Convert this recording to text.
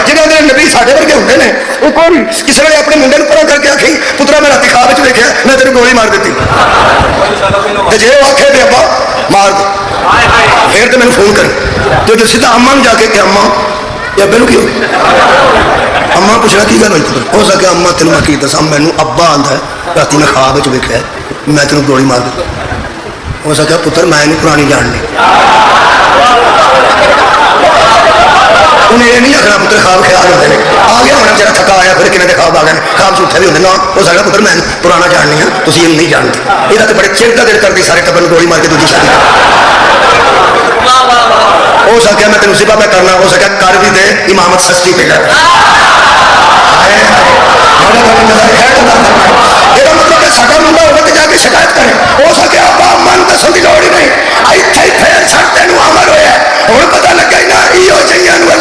जिन्होंने नबी साढ़े वर्गे होंगे ने वो कौन किसी ने अपने मुंडे परा करके आखी पुत्रा मैं राती ख्वाब देखा मैं तेरी गोली मार दी जे वो आखे भी अब्बा मार दो फिर तो मैंने फोन कर जो सीधा अम्मा में जाके कि अम्मा या बेनू की अम्मा पूछना की गल हुई हो सके अम्मा तेन मैं की दसा मैनू अब्बा आंदा है राती मैं ख्वाब देखा मैं तेन गोली मार दी हो सके पुत्र मैं इन्हू पुरानी जान ली उन्हें ये नहीं आखना पुत्र ख्वाब ख्याल होते हैं आ गया होना बेचारा थका आया फिर किन्ने ख्वाब आ गए ख्वाब झूठे भी होंगे ना हो सकता पुत्र मैं पुराना जाननी हाँ तुम ये नहीं जानते ये तो बड़े चिंता दिल करती सारे टब्बर गोली मार के दूसरी शादी हो सके मैं तेन सिपा मैं करना हो सके कर भी दे इमामत सस्ती पे कर मतलब साडा मुंडा होगा तो जाके शिकायत करे हो सके अब्बा अम्मा दसन की लोड़ ही नहीं इत्थे फिर छड़ तेन अमर होया हुण पता लगा ना इहो चाहिए